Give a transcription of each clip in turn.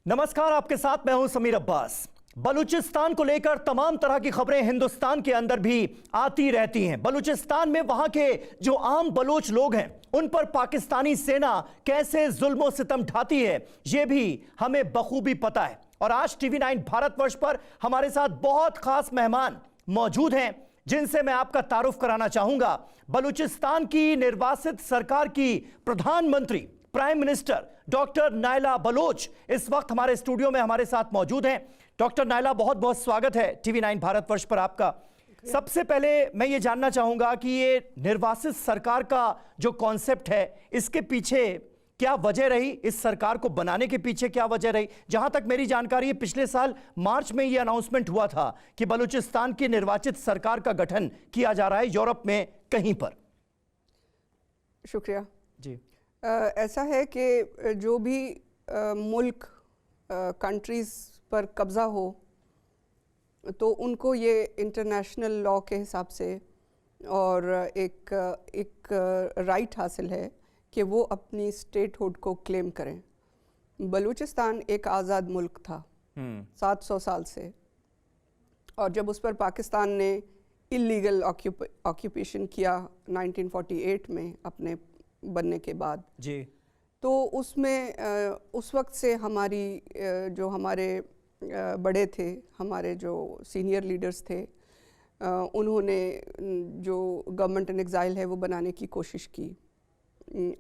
नमस्कार, आपके साथ मैं हूं समीर अब्बास। बलूचिस्तान को लेकर तमाम तरह की खबरें हिंदुस्तान के अंदर भी आती रहती हैं। बलूचिस्तान में वहां के जो आम बलोच लोग हैं उन पर पाकिस्तानी सेना कैसे जुल्म सितम ढाती है यह भी हमें बखूबी पता है। और आज टीवी 9 भारतवर्ष पर हमारे साथ बहुत खास मेहमान मौजूद हैं जिनसे मैं आपका तारुफ कराना चाहूंगा। बलूचिस्तान की निर्वासित सरकार की प्रधानमंत्री prime minister doctor Naila Baloch इस वक्त हमारे स्टूडियो में हमारे साथ मौजूद हैं। डॉक्टर नायला, बहुत बहुत स्वागत है टीवी 9 भारतवर्ष पर आपका। सबसे पहले मैं ये जानना चाहूंगा कि ये निर्वासित सरकार का जो कॉन्सेप्ट है इसके पीछे क्या वजह रही, इस सरकार को बनाने के पीछे क्या वजह रही? जहां तक मेरी जानकारी है पिछले साल मार्च में ये अनाउंसमेंट हुआ था कि बलूचिस्तान की निर्वाचित सरकार का गठन किया जा रहा है यूरोप में कहीं पर। शुक्रिया जी। ऐसा है कि जो भी मुल्क कंट्रीज़ पर कब्ज़ा हो तो उनको ये इंटरनेशनल लॉ के हिसाब से और एक राइट हासिल है कि वो अपनी स्टेटहुड को क्लेम करें। बलूचिस्तान एक आज़ाद मुल्क था 700 साल से, और जब उस पर पाकिस्तान ने इलीगल ऑक्यूपेशन किया 1948 में अपने बनने के बाद जी, तो उसमें उस वक्त से जो हमारे बड़े थे, हमारे जो सीनियर लीडर्स थे, उन्होंने जो गवर्नमेंट इन एग्ज़ाइल है वो बनाने की कोशिश की।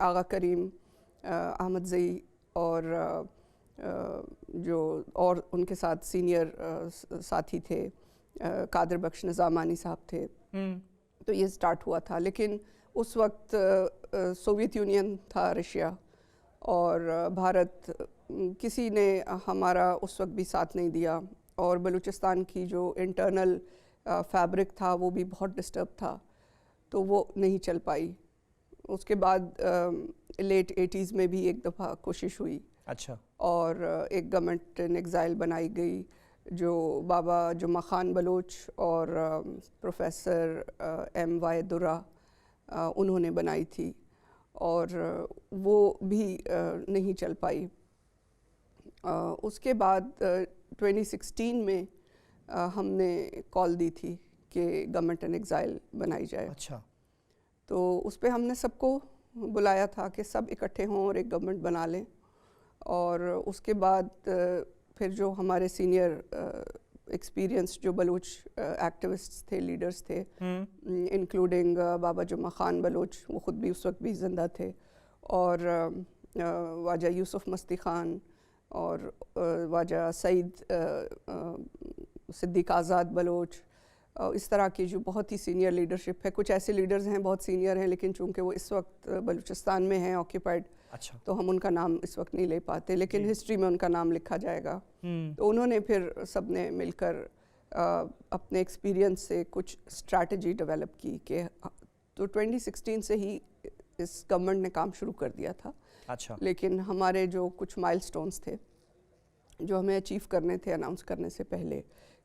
आगा करीम, अहमद ज़ई और जो और उनके साथ सीनियर साथी थे, कादर बख्श निज़ामानी साहब थे। तो ये स्टार्ट हुआ था, लेकिन उस वक्त सोवियत यूनियन था, रशिया और भारत, किसी ने हमारा उस वक्त भी साथ नहीं दिया, और बलूचिस्तान की जो इंटरनल फैब्रिक था वो भी बहुत डिस्टर्ब था, तो वो नहीं चल पाई। उसके बाद लेट 80s में भी एक दफ़ा कोशिश हुई। अच्छा। और एक गवर्नमेंट इन एग्ज़ाइल बनाई गई जो बाबा जुम्मा खान बलोच और प्रोफेसर M.Y. दुर्रा उन्होंने बनाई थी, और वो भी नहीं चल पाई। उसके बाद 2016 में हमने कॉल दी थी कि गवर्नमेंट इन एग्ज़ाइल बनाई जाए। अच्छा। तो उस पर हमने सबको बुलाया था कि सब इकट्ठे हों और एक गवर्नमेंट बना लें। और उसके बाद फिर जो हमारे सीनियर एक्सपीरियंस जो बलूच एक्टिविस्ट्स थे, लीडर्स थे, इंक्लूडिंग बाबा जुम्मा खान बलोच, वो ख़ुद भी उस वक्त भी ज़िंदा थे, और वाजा यूसुफ मस्ती ख़ान और वाजा सईद सिद्दीक आज़ाद बलोच, इस तरह की जो बहुत ही सीनियर लीडरशिप है। कुछ ऐसे लीडर्स हैं बहुत सीनियर हैं, लेकिन चूँकि वो इस वक्त बलूचिस्तान में हैं ऑक्यूपाइड, अच्छा, तो हम उनका नाम इस वक्त नहीं ले पाते, लेकिन हिस्ट्री में उनका नाम लिखा जाएगा। तो उन्होंने फिर सब ने मिलकर अपने एक्सपीरियंस से कुछ स्ट्रैटेजी डेवलप की कि तो 2016 से ही इस गवर्नमेंट ने काम शुरू कर दिया था। अच्छा। लेकिन हमारे जो कुछ माइलस्टोन्स थे जो हमें अचीव करने थे अनाउंस करने से पहले,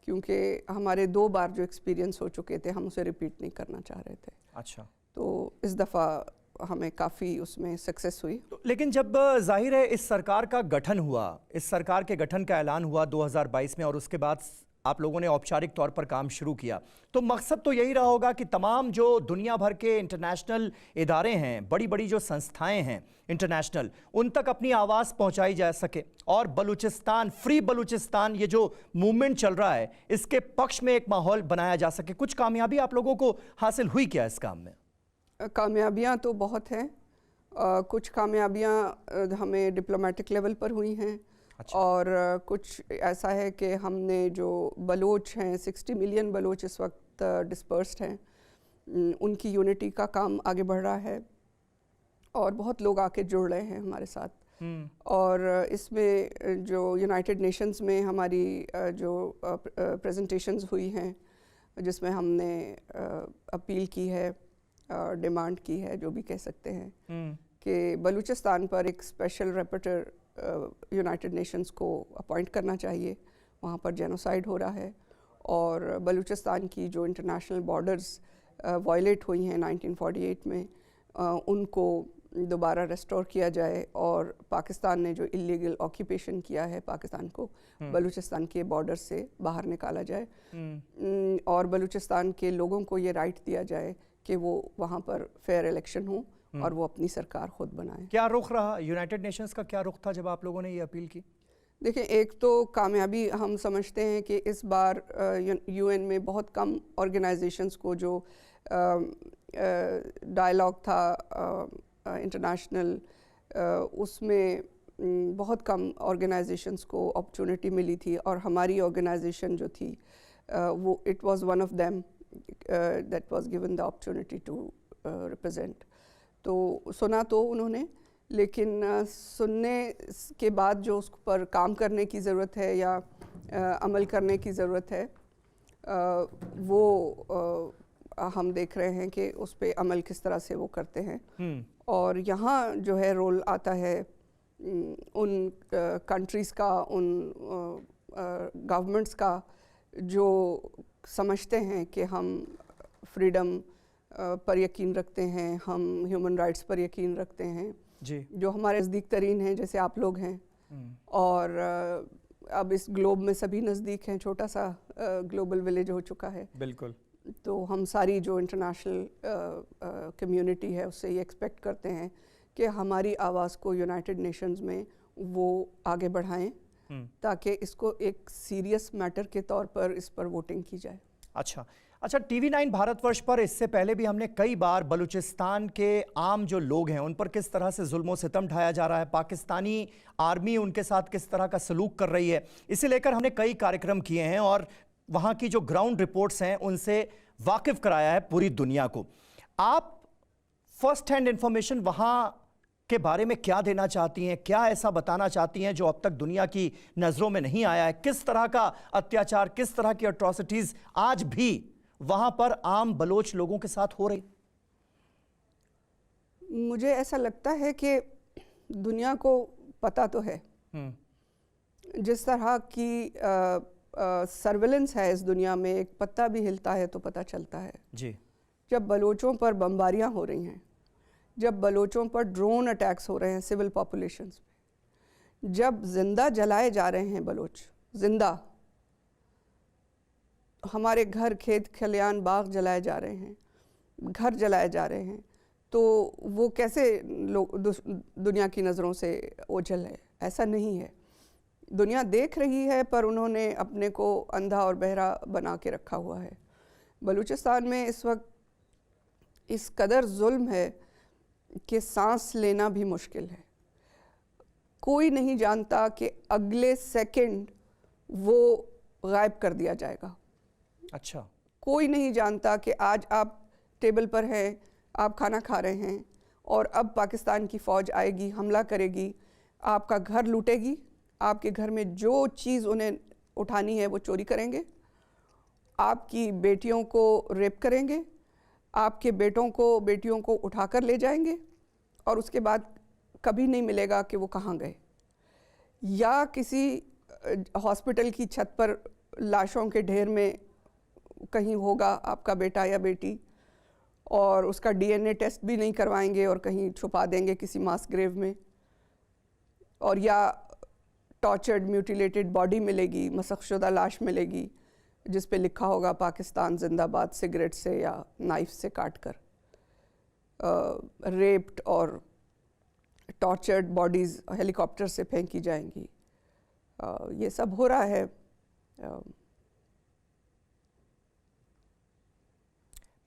क्योंकि हमारे 2 बार जो एक्सपीरियंस हो चुके थे हम उसे रिपीट नहीं करना चाह रहे थे। अच्छा। तो इस दफ़ा हमें काफ़ी उसमें सक्सेस हुई। लेकिन जब जाहिर है इस सरकार का गठन हुआ, इस सरकार के गठन का ऐलान हुआ 2022 में, और उसके बाद आप लोगों ने औपचारिक तौर पर काम शुरू किया, तो मकसद तो यही रहा होगा कि तमाम जो दुनिया भर के इंटरनेशनल इदारे हैं, बड़ी बड़ी जो संस्थाएं हैं इंटरनेशनल, उन तक अपनी आवाज़ पहुंचाई जा सके, और बलूचिस्तान, फ्री बलूचिस्तान, ये जो मूवमेंट चल रहा है, इसके पक्ष में एक माहौल बनाया जा सके। कुछ कामयाबी आप लोगों को हासिल हुई क्या इस काम में? कामयाबियाँ तो बहुत हैं। कुछ कामयाबियाँ हमें डिप्लोमेटिक लेवल पर हुई हैं। अच्छा। और कुछ ऐसा है कि हमने जो बलोच हैं, 60 मिलियन बलोच इस वक्त डिस्पर्स्ड हैं, उनकी यूनिटी का काम आगे बढ़ रहा है, और बहुत लोग आके जुड़ रहे हैं हमारे साथ। और इसमें जो यूनाइटेड नेशंस में हमारी जो प्रेजेंटेशंस हुई हैं, जिसमें हमने अपील की है, डिमांड की है, जो भी कह सकते हैं, कि बलूचिस्तान पर एक स्पेशल रेपोर्टर यूनाइटेड नेशंस को अपॉइंट करना चाहिए। वहाँ पर जेनोसाइड हो रहा है, और बलूचिस्तान की जो इंटरनेशनल बॉर्डर्स वायलेट हुई हैं 1948 में, उनको दोबारा रेस्टोर किया जाए और पाकिस्तान ने जो इलीगल ऑक्यूपेशन किया है पाकिस्तान को बलूचिस्तान के बॉर्डर से बाहर निकाला जाए और बलूचिस्तान के लोगों को ये राइट दिया जाए कि वो वहाँ पर फेयर इलेक्शन हो और वो अपनी सरकार खुद बनाए। क्या रुख रहा, यूनाइटेड नेशंस का क्या रुख था जब आप लोगों ने ये अपील की? देखिए, एक तो कामयाबी हम समझते हैं कि इस बार यूएन में बहुत कम ऑर्गेनाइजेशंस को जो डायलॉग था इंटरनेशनल, उसमें बहुत कम ऑर्गेनाइजेशंस को अपॉर्चुनिटी मिली थी और हमारी ऑर्गेनाइजेशन जो थी वो it was one of them that was given the opportunity to represent. तो सुना तो उन्होंने, लेकिन सुनने के बाद जो उस पर काम करने की ज़रूरत है या अमल करने की ज़रूरत है वो हम देख रहे हैं कि उस पर अमल किस तरह से वो करते हैं। और यहाँ जो है रोल आता है उन कंट्रीज़ का, उन गवर्नमेंट्स का जो समझते हैं कि हम फ्रीडम पर यकीन रखते हैं, हम ह्यूमन राइट्स पर यकीन रखते हैं जी, जो हमारे नज़दीक तरीन हैं, जैसे आप लोग हैं। और अब इस ग्लोब में सभी नज़दीक हैं, छोटा सा ग्लोबल विलेज हो चुका है। बिल्कुल। तो हम सारी जो इंटरनेशनल कम्युनिटी है उससे ये एक्सपेक्ट करते हैं कि हमारी आवाज़ को यूनाइटेड नेशंस में वो आगे बढ़ाएं ताकि इसको एक सीरियस मैटर के तौर पर इस पर वोटिंग की जाए। अच्छा, TV9 भारतवर्ष पर इससे पहले भी हमने कई बार बलूचिस्तान के आम जो लोग हैं उन पर किस तरह से जुल्म सितम ढाया जा रहा है, पाकिस्तानी आर्मी उनके साथ किस तरह का सलूक कर रही है, इसे लेकर हमने कई कार्यक्रम किए हैं और वहाँ की जो ग्राउंड रिपोर्ट्स हैं उनसे वाकिफ कराया है पूरी दुनिया को। आप फर्स्ट हैंड इंफॉर्मेशन वहाँ के बारे में क्या देना चाहती हैं, क्या ऐसा बताना चाहती हैं जो अब तक दुनिया की नज़रों में नहीं आया है? किस तरह का अत्याचार, किस तरह की अट्रॉसिटीज़ आज भी वहां पर आम बलोच लोगों के साथ हो रही? मुझे ऐसा लगता है कि दुनिया को पता तो है जिस तरह की सर्वेलेंस है इस दुनिया में, एक पत्ता भी हिलता है तो पता चलता है जी। जब बलोचों पर बमबारियां हो रही हैं, जब बलोचों पर ड्रोन अटैक्स हो रहे हैं सिविल पॉपुलेशंस पे, जब जिंदा जलाए जा रहे हैं बलोच, जिंदा हमारे घर, खेत खलियान, बाग जलाए जा रहे हैं, घर जलाए जा रहे हैं, तो वो कैसे लोग दुनिया की नज़रों से ओझल है? ऐसा नहीं है। दुनिया देख रही है पर उन्होंने अपने को अंधा और बहरा बना के रखा हुआ है। बलूचिस्तान में इस वक्त इस कदर जुल्म है कि सांस लेना भी मुश्किल है। कोई नहीं जानता कि अगले सेकंड वो गायब कर दिया जाएगा। अच्छा, कोई नहीं जानता कि आज आप टेबल पर हैं, आप खाना खा रहे हैं और अब पाकिस्तान की फ़ौज आएगी, हमला करेगी, आपका घर लूटेगी, आपके घर में जो चीज़ उन्हें उठानी है वो चोरी करेंगे, आपकी बेटियों को रेप करेंगे, आपके बेटों को, बेटियों को उठाकर ले जाएंगे और उसके बाद कभी नहीं मिलेगा कि वो कहाँ गए। या किसी हॉस्पिटल की छत पर लाशों के ढेर में कहीं होगा आपका बेटा या बेटी और उसका DNA टेस्ट भी नहीं करवाएंगे और कहीं छुपा देंगे किसी मास ग्रेव में। और या टॉर्चर्ड, म्यूटिलेटेड बॉडी मिलेगी, मसख्शुदा लाश मिलेगी जिस पे लिखा होगा पाकिस्तान जिंदाबाद, सिगरेट से या नाइफ से काट कर। रेप्ड और टॉर्चर्ड बॉडीज़ हेलीकॉप्टर से फेंकी जाएंगी। ये सब हो रहा है।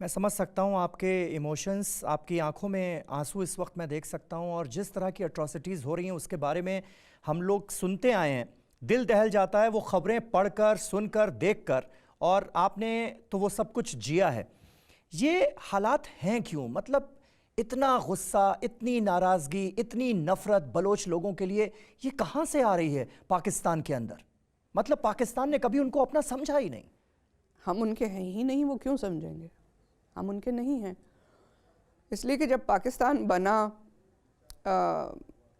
मैं समझ सकता हूँ आपके इमोशंस, आपकी आंखों में आंसू इस वक्त मैं देख सकता हूँ और जिस तरह की अट्रॉसिटीज़ हो रही हैं उसके बारे में हम लोग सुनते आए हैं, दिल दहल जाता है वो ख़बरें पढ़कर, सुनकर, देखकर, और आपने तो वो सब कुछ जिया है। ये हालात हैं क्यों? मतलब इतना गुस्सा, इतनी नाराज़गी, इतनी नफ़रत बलोच लोगों के लिए ये कहाँ से आ रही है पाकिस्तान के अंदर? मतलब पाकिस्तान ने कभी उनको अपना समझा ही नहीं। हम उनके हैं ही नहीं, वो क्यों समझेंगे? हम उनके नहीं हैं। इसलिए कि जब पाकिस्तान बना,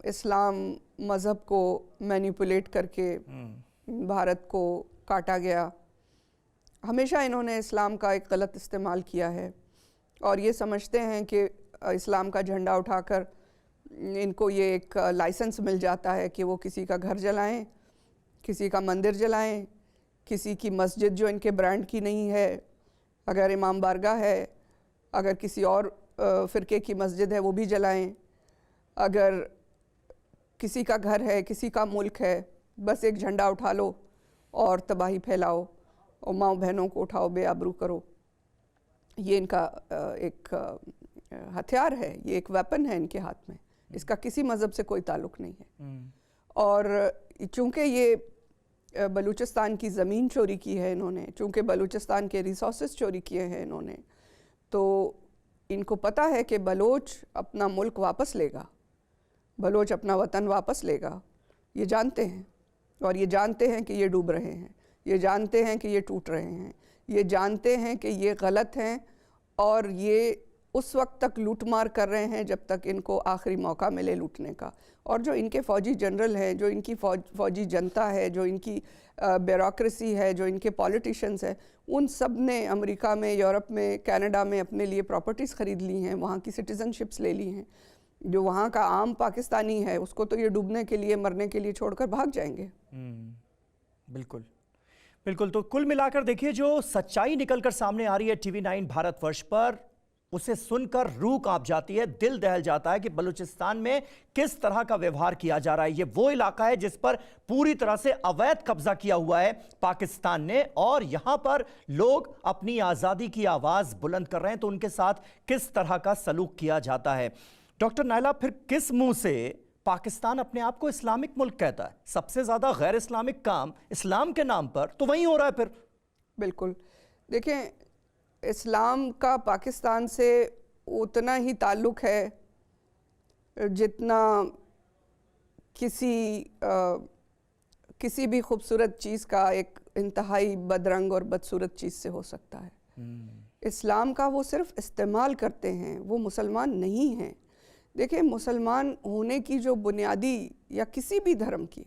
इस्लाम मज़हब को मैनिपुलेट करके भारत को काटा गया। हमेशा इन्होंने इस्लाम का एक गलत इस्तेमाल किया है और ये समझते हैं कि इस्लाम का झंडा उठाकर इनको ये एक लाइसेंस मिल जाता है कि वो किसी का घर जलाएं, किसी का मंदिर जलाएं, किसी की मस्जिद जो इनके ब्रांड की नहीं है, अगर इमाम बारगाह है, अगर किसी और फ़िरके की मस्जिद है वो भी जलाएं, अगर किसी का घर है, किसी का मुल्क है, बस एक झंडा उठा लो और तबाही फैलाओ और माँ बहनों को उठाओ, बेआबरू करो। ये इनका एक हथियार है, ये एक वेपन है इनके हाथ में। इसका किसी मज़हब से कोई ताल्लुक़ नहीं है। और चूँकि ये बलूचिस्तान की ज़मीन चोरी की है इन्होंने, चूँकि बलूचिस्तान के रिसोर्सेज चोरी किए हैं इन्होंने, तो इनको पता है कि बलोच अपना मुल्क वापस लेगा, बलोच अपना वतन वापस लेगा। ये जानते हैं, और ये जानते हैं कि ये डूब रहे हैं, ये जानते हैं कि ये टूट रहे हैं, ये जानते हैं कि ये गलत हैं, और ये उस वक्त तक लूटमार कर रहे हैं जब तक इनको आखिरी मौका मिले लूटने का। और जो इनके फ़ौजी जनरल हैं, जो इनकी फ़ौजी जनता है, जो इनकी ब्यूरोक्रेसी है, जो इनके पॉलिटिशियंस हैं, उन सब ने अमेरिका में, यूरोप में, कनाडा में अपने लिए प्रॉपर्टीज़ ख़रीद ली हैं, वहाँ की सिटीज़नशिप्स ले ली हैं। जो वहाँ का आम पाकिस्तानी है उसको तो ये डूबने के लिए, मरने के लिए छोड़कर भाग जाएंगे। बिल्कुल बिल्कुल। तो कुल मिलाकर देखिए, जो सच्चाई निकलकर सामने आ रही है TV9 भारतवर्ष पर, उसे सुनकर रूह कांप जाती है, दिल दहल जाता है कि बलूचिस्तान में किस तरह का व्यवहार किया जा रहा है। ये वो इलाका है जिस पर पूरी तरह से अवैध कब्जा किया हुआ है पाकिस्तान ने, और यहां पर लोग अपनी आज़ादी की आवाज़ बुलंद कर रहे हैं, तो उनके साथ किस तरह का सलूक किया जाता है। डॉक्टर नायला, फिर किस मुंह से पाकिस्तान अपने आप को इस्लामिक मुल्क कहता है? सबसे ज़्यादा गैर इस्लामिक काम इस्लाम के नाम पर तो वहीं हो रहा है फिर। बिल्कुल, देखें, इस्लाम का पाकिस्तान से उतना ही ताल्लुक़ है जितना किसी भी खूबसूरत चीज़ का एक इंतहाई बदरंग और बदसूरत चीज़ से हो सकता है। इस्लाम का वो सिर्फ़ इस्तेमाल करते हैं, वो मुसलमान नहीं हैं। देखिए, मुसलमान होने की जो बुनियादी, या किसी भी धर्म की,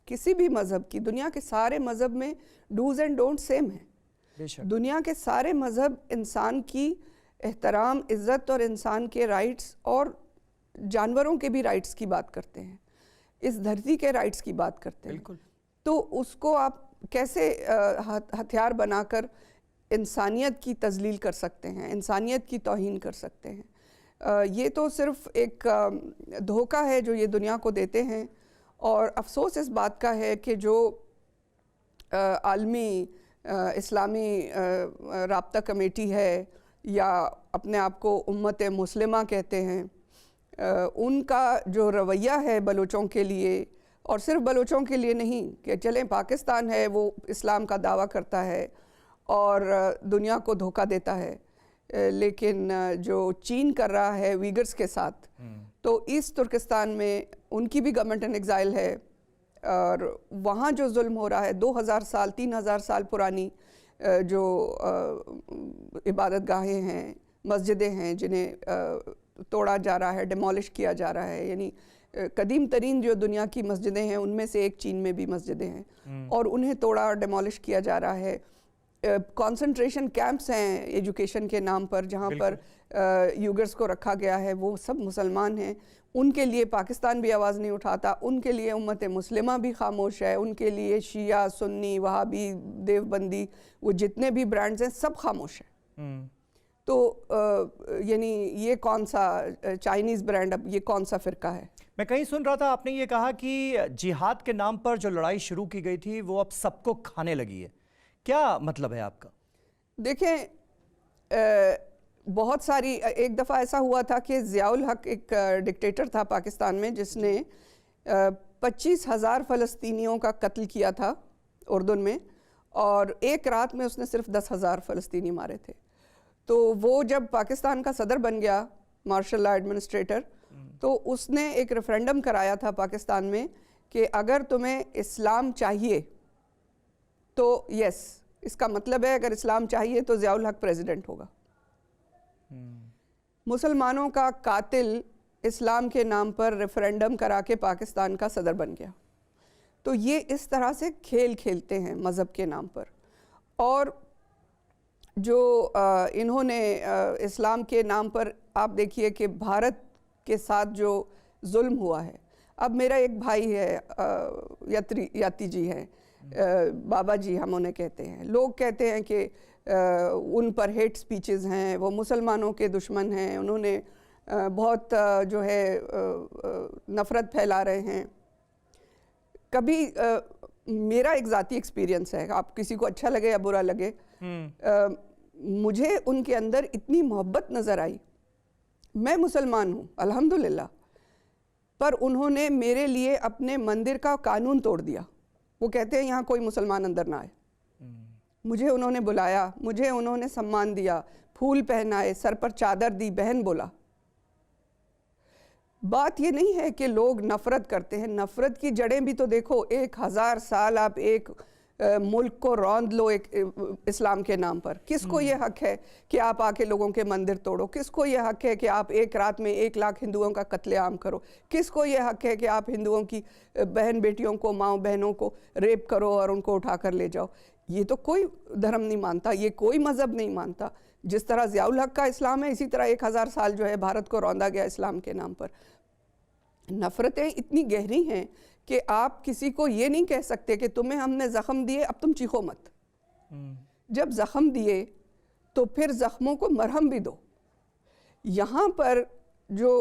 किसी भी मज़हब की, दुनिया के सारे मज़हब में डूज़ एंड डोंट सेम है। दुनिया के सारे मज़हब इंसान की एहतराम, इज़्ज़त और इंसान के राइट्स और जानवरों के भी राइट्स की बात करते हैं, इस धरती के राइट्स की बात करते हैं। तो उसको आप कैसे हथियार बनाकर इंसानियत की तज़लील कर सकते हैं, इंसानियत की तौहीन कर सकते हैं? ये तो सिर्फ़ एक धोखा है जो ये दुनिया को देते हैं। और अफसोस इस बात का है कि जो आलमी इस्लामी राब्ता कमेटी है, या अपने आप को उम्मत मुस्लिमा कहते हैं, उनका जो रवैया है बलोचों के लिए, और सिर्फ बलोचों के लिए नहीं, कि चलें पाकिस्तान है वो इस्लाम का दावा करता है और दुनिया को धोखा देता है, लेकिन जो चीन कर रहा है वीगर्स के साथ, तो ईस्ट तुर्किस्तान में उनकी भी गवर्नमेंट इन एग्ज़ाइल है, और वहाँ जो जुल्म हो रहा है 2000 साल 3000 साल पुरानी जो इबादत गाहें हैं, मस्जिदें हैं, जिन्हें तोड़ा जा रहा है, डिमोलिश किया जा रहा है। यानी कदीम तरीन जो दुनिया की मस्जिदें हैं उनमें से एक चीन में भी मस्जिदें हैं, और उन्हें तोड़ा और डिमोलिश किया जा रहा है। कंसंट्रेशन कैंप्स हैं एजुकेशन के नाम पर, जहाँ पर यूगर्स को रखा गया है, वो सब मुसलमान हैं। उनके लिए पाकिस्तान भी आवाज़ नहीं उठाता, उनके लिए उम्मत मुस्लिमा भी खामोश है, उनके लिए शिया, सुन्नी, वहाबी, देवबंदी, वो जितने भी ब्रांड्स हैं सब खामोश हैं। तो यानी ये कौन सा चाइनीज़ ब्रांड, अब ये कौन सा फ़िरका है? मैं कहीं सुन रहा था, आपने ये कहा कि जिहाद के नाम पर जो लड़ाई शुरू की गई थी वो अब सबको खाने लगी है। क्या मतलब है आपका? देखें, बहुत सारी, एक दफ़ा ऐसा हुआ था कि ज़ियाउल हक एक डिक्टेटर था पाकिस्तान में, जिसने 25,000 फ़लस्तीनियों का कत्ल किया था उर्दन में, और एक रात में उसने सिर्फ 10,000 फ़लस्तीनी मारे थे। तो वो जब पाकिस्तान का सदर बन गया, मार्शल लॉ एडमिनिस्ट्रेटर, तो उसने एक रेफरेंडम कराया था पाकिस्तान में कि अगर तुम्हें इस्लाम चाहिए तो यस, इसका मतलब है अगर इस्लाम चाहिए तो ज़ियाउल हक प्रेसिडेंट होगा। मुसलमानों का कातिल इस्लाम के नाम पर रेफरेंडम करा के पाकिस्तान का सदर बन गया। तो ये इस तरह से खेल खेलते हैं मज़हब के नाम पर। और जो इन्होंने इस्लाम के नाम पर, आप देखिए कि भारत के साथ जो जुल्म हुआ है। अब मेरा एक भाई है, याती जी हैं, बाबा जी हम उन्हें कहते हैं। लोग कहते हैं कि उन पर हेट स्पीचेस हैं, वो मुसलमानों के दुश्मन हैं, उन्होंने बहुत जो है नफ़रत फैला रहे हैं। कभी मेरा एक ज़ाती एक्सपीरियंस है, आप किसी को अच्छा लगे या बुरा लगे, मुझे उनके अंदर इतनी मोहब्बत नज़र आई। मैं मुसलमान हूँ अल्हम्दुलिल्लाह, पर उन्होंने मेरे लिए अपने मंदिर का कानून तोड़ दिया। वो कहते हैं यहाँ कोई मुसलमान अंदर ना आए। मुझे उन्होंने बुलाया, मुझे उन्होंने सम्मान दिया, फूल पहनाए, सर पर चादर दी, बहन बोला। बात ये नहीं है कि लोग नफ़रत करते हैं, नफ़रत की जड़ें भी तो देखो। 1000 साल आप एक मुल्क को रौंद लो एक इस्लाम के नाम पर। किसको ये हक है कि आप आके लोगों के मंदिर तोड़ो? किसको ये हक है कि आप एक रात में 1 लाख हिंदुओं का कत्लेआम करो? किसको ये हक है कि आप हिंदुओं की बहन बेटियों को, माँ बहनों को रेप करो और उनको उठा कर ले जाओ? ये तो कोई धर्म नहीं मानता, ये कोई मज़हब नहीं मानता। जिस तरह ज़ियाउल हक का इस्लाम है, इसी तरह 1000 साल जो है भारत को रौंदा गया इस्लाम के नाम पर। नफ़रतें इतनी गहरी हैं कि आप किसी को ये नहीं कह सकते कि तुम्हें हमने ज़ख्म दिए, अब तुम चीखो मत। जब ज़ख्म दिए तो फिर ज़ख्मों को मरहम भी दो। यहाँ पर जो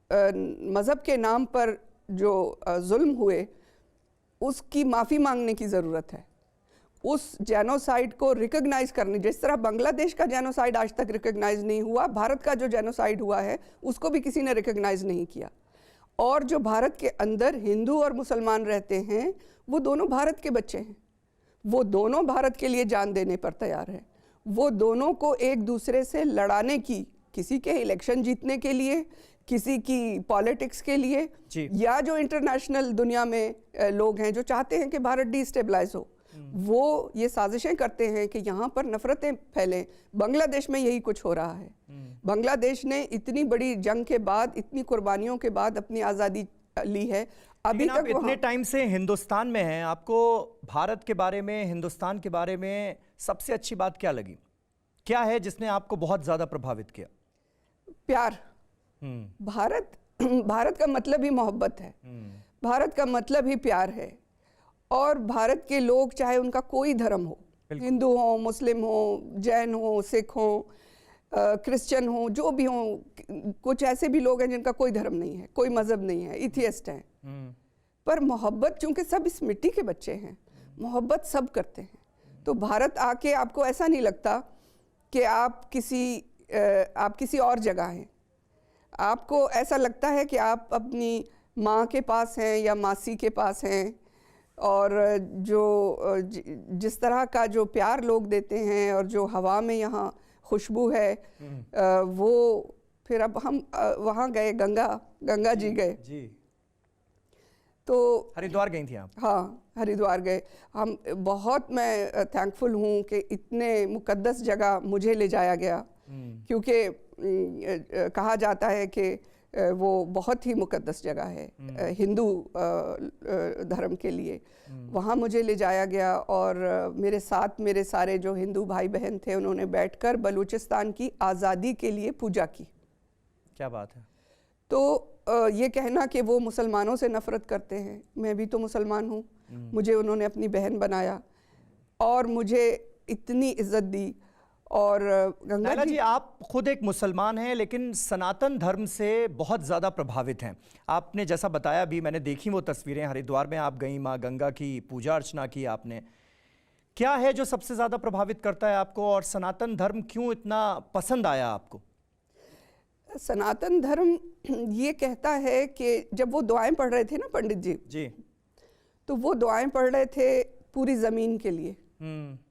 मज़हब के नाम पर जो जुल्म हुए, उसकी माफ़ी मांगने की ज़रूरत है। उस जेनोसाइड को रिकग्नाइज़ करने, जिस तरह बांग्लादेश का जेनोसाइड आज तक रिकग्नाइज़ नहीं हुआ, भारत का जो जेनोसाइड हुआ है उसको भी किसी ने रिकग्नाइज़ नहीं किया। और जो भारत के अंदर हिंदू और मुसलमान रहते हैं, वो दोनों भारत के बच्चे हैं, वो दोनों भारत के लिए जान देने पर तैयार हैं। वो दोनों को एक दूसरे से लड़ाने की, किसी के इलेक्शन जीतने के लिए, किसी की पॉलिटिक्स के लिए, या जो इंटरनेशनल दुनिया में लोग हैं जो चाहते हैं कि भारत डिस्टेबलाइज हो, वो ये साजिशें करते हैं कि यहाँ पर नफ़रतें फैलें। बांग्लादेश में यही कुछ हो रहा है। बांग्लादेश ने इतनी बड़ी जंग के बाद, इतनी कुर्बानियों के बाद अपनी आज़ादी ली है। अभी तक इतने टाइम से हिंदुस्तान में हैं, आपको भारत के बारे में, हिंदुस्तान के बारे में सबसे अच्छी बात क्या लगी? क्या है जिसने आपको बहुत ज़्यादा प्रभावित किया? प्यार। भारत का मतलब ही मोहब्बत है, भारत का मतलब ही प्यार है। और भारत के लोग, चाहे उनका कोई धर्म हो, हिंदू हो, मुस्लिम हो, जैन हो, सिख हो, क्रिश्चियन हो, जो भी हो, कुछ ऐसे भी लोग हैं जिनका कोई धर्म नहीं है, कोई मज़हब नहीं है, एथियस्ट हैं, पर मोहब्बत, चूंकि सब इस मिट्टी के बच्चे हैं, मोहब्बत सब करते हैं। तो भारत आके आपको ऐसा नहीं लगता कि आप किसी और जगह हैं। आपको ऐसा लगता है कि आप अपनी माँ के पास हैं या मासी के पास हैं। और जिस तरह का जो प्यार लोग देते हैं और जो हवा में यहाँ खुशबू है, वो फिर अब हम वहाँ गए, गंगा जी गए। तो हरिद्वार गई थी आप? हाँ, हरिद्वार गए हम। बहुत मैं थैंकफुल हूँ कि इतने मुकद्दस जगह मुझे ले जाया गया, क्योंकि कहा जाता है कि वो बहुत ही मुकद्दस जगह है हिंदू धर्म के लिए। वहाँ मुझे ले जाया गया और मेरे साथ मेरे सारे जो हिंदू भाई बहन थे, उन्होंने बैठकर बलूचिस्तान की आज़ादी के लिए पूजा की। क्या बात है। तो ये कहना कि वो मुसलमानों से नफ़रत करते हैं, मैं भी तो मुसलमान हूँ, मुझे उन्होंने अपनी बहन बनाया और मुझे इतनी इज़्ज़त दी। और गंगा जी, आप खुद एक मुसलमान हैं, लेकिन सनातन धर्म से बहुत ज़्यादा प्रभावित हैं। आपने जैसा बताया, भी मैंने देखी वो तस्वीरें, हरिद्वार में आप गई, माँ गंगा की पूजा अर्चना की आपने। क्या है जो सबसे ज़्यादा प्रभावित करता है आपको, और सनातन धर्म क्यों इतना पसंद आया आपको? सनातन धर्म ये कहता है कि जब वो दुआएं पढ़ रहे थे ना पंडित जी, तो वो दुआएं पढ़ रहे थे पूरी ज़मीन के लिए,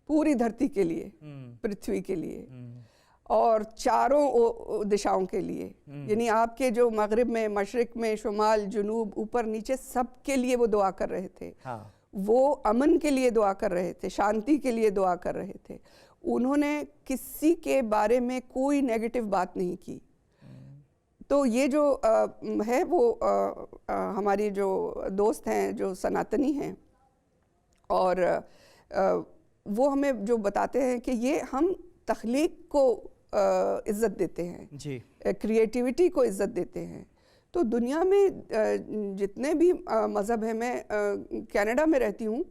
पूरी धरती के लिए, पृथ्वी के लिए, और चारों दिशाओं के लिए। यानी आपके जो मगरिब में, मशरिक में, शुमाल, जुनूब, ऊपर नीचे, सब के लिए वो दुआ कर रहे थे। वो अमन के लिए दुआ कर रहे थे, शांति के लिए दुआ कर रहे थे। उन्होंने किसी के बारे में कोई नेगेटिव बात नहीं की। तो ये जो है वो हमारी जो दोस्त हैं जो सनातनी हैं, और वो हमें जो बताते हैं कि ये हम तख्लीक को इज़्ज़त देते हैं जी, क्रिएटिविटी को इज़्ज़त देते हैं। तो दुनिया में जितने भी मज़हब हैं, मैं कनाडा में रहती हूँ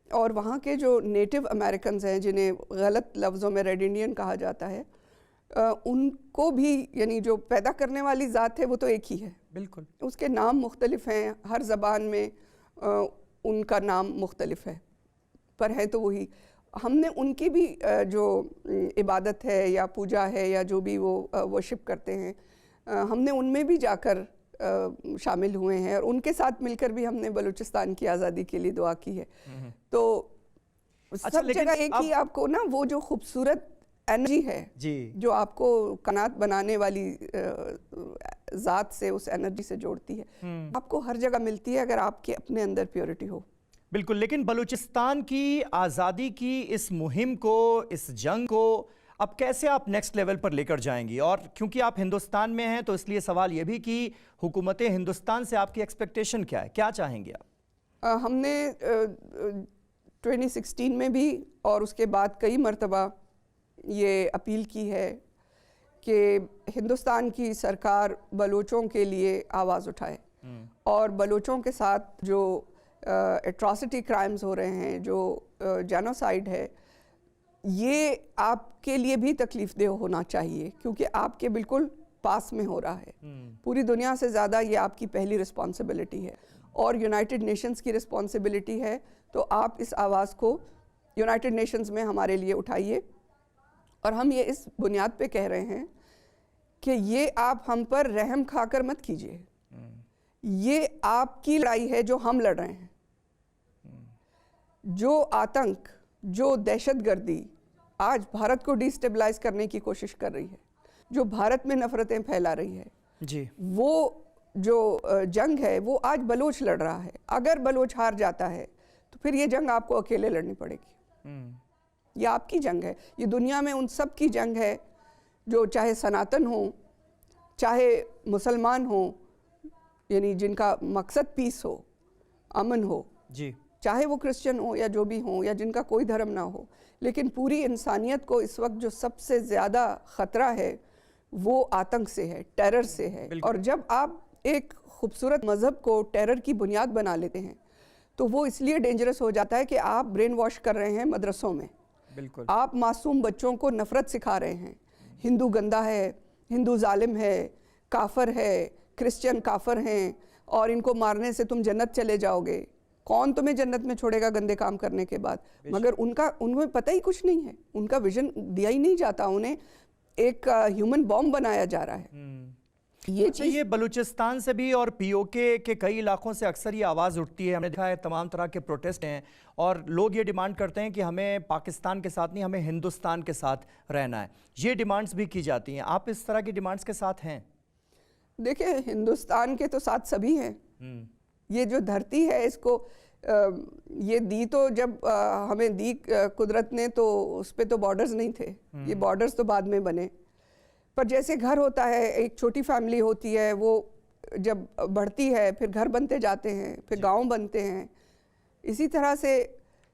और वहाँ के जो नेटिव अमेरिकन्स हैं, जिन्हें गलत लफ्ज़ों में रेड इंडियन कहा जाता है, उनको भी, यानी जो पैदा करने वाली ज़ात है वो तो एक ही है, बिल्कुल, उसके नाम मुख्तलिफ हैं, हर ज़बान में उनका नाम मुख्तलिफ है, पर है तो वही। हमने उनकी भी जो इबादत है या पूजा है या जो भी वो वर्शिप करते हैं, हमने उनमें भी जाकर शामिल हुए हैं और उनके साथ मिलकर भी हमने बलूचिस्तान की आज़ादी के लिए दुआ की है। तो सब जगह एक ही आपको ना वो जो खूबसूरत एनर्जी है जी, जो आपको कायनात बनाने वाली ज़ात से, उस एनर्जी से जोड़ती है, आपको हर जगह मिलती है अगर आपके अपने अंदर प्योरिटी हो। बिल्कुल। लेकिन बलूचिस्तान की आज़ादी की इस मुहिम को, इस जंग को अब कैसे आप नेक्स्ट लेवल पर लेकर जाएंगी? और क्योंकि आप हिंदुस्तान में हैं तो इसलिए सवाल ये भी कि हुकूमत हिंदुस्तान से आपकी एक्सपेक्टेशन क्या है, क्या चाहेंगे आप? हमने 2016 में भी और उसके बाद कई मरतबा ये अपील की है कि हिंदुस्तान की सरकार बलोचों के लिए आवाज़ उठाए और बलोचों के साथ जो एट्रॉसिटी क्राइम्स हो रहे हैं, जो जेनोसाइड है, ये आपके लिए भी तकलीफ देह होना चाहिए क्योंकि आपके बिल्कुल पास में हो रहा है। पूरी दुनिया से ज़्यादा ये आपकी पहली रिस्पॉन्सिबिलिटी है और यूनाइटेड नेशंस की रिस्पॉन्सिबिलिटी है। तो आप इस आवाज़ को यूनाइटेड नेशंस में हमारे लिए उठाइए और हम ये इस बुनियाद पे कह रहे हैं कि ये आप हम पर रहम खाकर मत कीजिए, ये आपकी लड़ाई है जो हम लड़ रहे हैं। जो आतंक, जो दहशतगर्दी आज भारत को डिस्टेबलाइज करने की कोशिश कर रही है, जो भारत में नफरतें फैला रही है जी, वो जो जंग है वो आज बलोच लड़ रहा है। अगर बलोच हार जाता है तो फिर ये जंग आपको अकेले लड़नी पड़ेगी। ये आपकी जंग है, ये दुनिया में उन सब की जंग है जो चाहे सनातन हो, चाहे मुसलमान हो, यानी जिनका मकसद पीस हो, अमन हो जी, चाहे वो क्रिश्चियन हो या जो भी हो या जिनका कोई धर्म ना हो, लेकिन पूरी इंसानियत को इस वक्त जो सबसे ज़्यादा ख़तरा है वो आतंक से है, टेरर से है। और जब आप एक खूबसूरत मज़हब को टेरर की बुनियाद बना लेते हैं तो वो इसलिए डेंजरस हो जाता है कि आप ब्रेन वॉश कर रहे हैं मदरसों में, बिल्कुल, आप मासूम बच्चों को नफ़रत सिखा रहे हैं। हिंदू गंदा है, हिंदू जालिम है, काफर है, क्रिश्चियन काफर हैं और इनको मारने से तुम जन्नत चले जाओगे। कौन तुम्हें जन्नत में छोड़ेगा गंदे काम करने के बाद? मगर उन्हें पता ही कुछ नहीं है, उनका विजन दिया ही नहीं जाता, उन्हें एक ह्यूमन बॉम्ब बनाया जा रहा है। ये बलूचिस्तान से भी और पीओके के कई इलाकों से अक्सर ये आवाज़ उठती है। हमने देखा है तमाम तरह के प्रोटेस्ट हैं और लोग ये डिमांड करते हैं कि हमें पाकिस्तान के साथ नहीं, हमें हिंदुस्तान के साथ रहना है। ये डिमांड्स भी की जाती हैं। आप इस तरह की डिमांड्स के साथ हैं? देखिए, हिंदुस्तान के तो साथ सभी हैं। ये जो धरती है इसको ये दी तो जब हमें दी कुदरत ने, तो उस पर तो बॉर्डर्स नहीं थे, ये बॉर्डर्स तो बाद में बने। पर जैसे घर होता है, एक छोटी फैमिली होती है, वो जब बढ़ती है फिर घर बनते जाते हैं, फिर गांव बनते हैं। इसी तरह से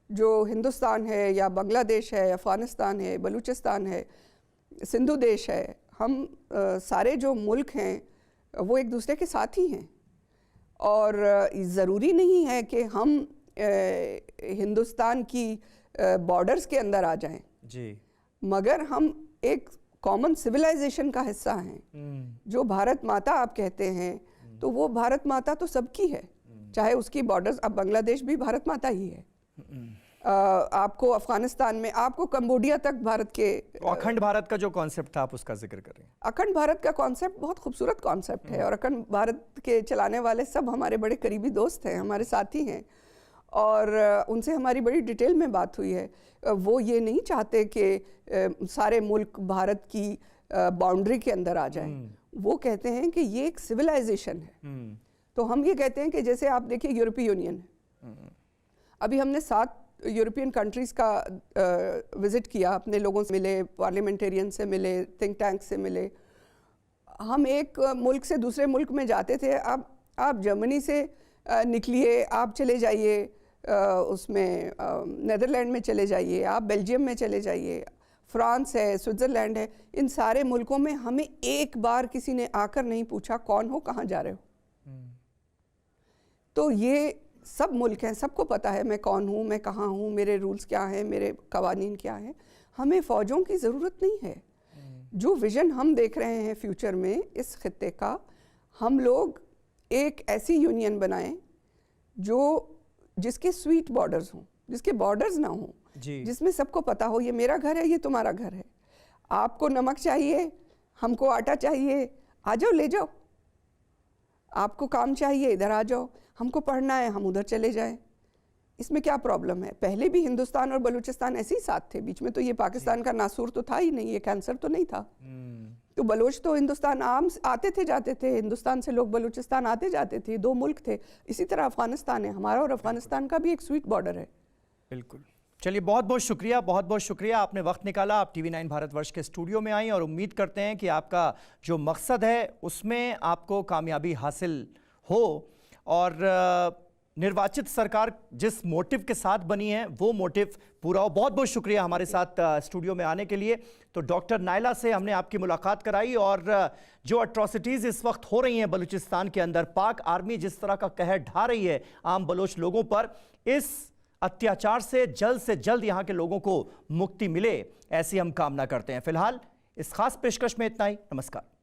जो हिंदुस्तान है या बांग्लादेश है, अफ़गानिस्तान है, बलूचिस्तान है, सिंधु देश है, हम सारे जो मुल्क हैं वो एक दूसरे के साथ ही हैं। और ज़रूरी नहीं है कि हम हिंदुस्तान की बॉर्डर्स के अंदर आ जाएं जी, मगर हम एक कॉमन सिविलाइजेशन का हिस्सा हैं। जो भारत माता आप कहते हैं तो वो भारत माता तो सबकी है, चाहे उसकी बॉर्डर्स, अब बांग्लादेश भी भारत माता ही है। आपको अफगानिस्तान में, आपको कंबोडिया तक भारत के, अखंड भारत का जो कॉन्सेप्ट था आप उसका जिक्र कर रहे हैं। अखंड भारत का कॉन्सेप्ट बहुत खूबसूरत कॉन्सेप्ट है और अखंड भारत के चलाने वाले सब हमारे बड़े करीबी दोस्त हैं, हमारे साथी हैं और उनसे हमारी बड़ी डिटेल में बात हुई है। वो ये नहीं चाहते कि सारे मुल्क भारत की बाउंड्री के अंदर आ जाएं। वो कहते हैं कि ये एक सिविलाइजेशन है। तो हम ये कहते हैं कि जैसे आप देखिए यूरोपीय यूनियन है, अभी हमने 7 यूरोपियन कंट्रीज़ का विज़िट किया, अपने लोगों से मिले, पार्लियामेंटेरियन से मिले, थिंक टैंक से मिले। हम एक मुल्क से दूसरे मुल्क में जाते थे, अब आप जर्मनी से निकलिए, आप चले जाइए उसमें नेदरलैंड में चले जाइए, आप बेल्जियम में चले जाइए, फ्रांस है, स्विट्ज़रलैंड है, इन सारे मुल्कों में हमें एक बार किसी ने आकर नहीं पूछा कौन हो, कहाँ जा रहे हो। तो ये सब मुल्क हैं, सबको पता है मैं कौन हूँ, मैं कहाँ हूँ, मेरे रूल्स क्या हैं, मेरे कवानीन क्या हैं। हमें फ़ौजों की ज़रूरत नहीं है। जो विज़न हम देख रहे हैं फ्यूचर में इस खित्ते का, हम लोग एक ऐसी यूनियन बनाएं जिसके स्वीट बॉर्डर्स हों, जिसके बॉर्डर्स ना हों, जिसमें सबको पता हो ये मेरा घर है, ये तुम्हारा घर है। आपको नमक चाहिए, हमको आटा चाहिए, आ जाओ ले जाओ। आपको काम चाहिए, इधर आ जाओ। हमको पढ़ना है, हम उधर चले जाएं। इसमें क्या प्रॉब्लम है? पहले भी हिंदुस्तान और बलूचिस्तान ऐसे ही साथ थे। बीच में तो ये पाकिस्तान का नासूर तो था ही नहीं, ये कैंसर तो नहीं था। तो बलोच तो हिंदुस्तान आम आते थे जाते थे, हिंदुस्तान से लोग बलूचिस्तान आते जाते थे, दो मुल्क थे। इसी तरह अफगानिस्तान है हमारा, और अफगानिस्तान का भी एक स्वीट बॉर्डर है। बिल्कुल। चलिए, बहुत बहुत शुक्रिया, बहुत बहुत शुक्रिया, आपने वक्त निकाला, आप TV9 भारतवर्ष के स्टूडियो में आई, और उम्मीद करते हैं कि आपका जो मकसद है उसमें आपको कामयाबी हासिल हो, और निर्वाचित सरकार जिस मोटिव के साथ बनी है वो मोटिव पूरा हो। बहुत बहुत शुक्रिया हमारे साथ स्टूडियो में आने के लिए। तो डॉक्टर नायला से हमने आपकी मुलाकात कराई, और जो अट्रॉसिटीज़ इस वक्त हो रही हैं बलूचिस्तान के अंदर, पाक आर्मी जिस तरह का कहर ढा रही है आम बलोच लोगों पर, इस अत्याचार से जल्द यहाँ के लोगों को मुक्ति मिले, ऐसी हम कामना करते हैं। फिलहाल इस खास पेशकश में इतना ही। नमस्कार।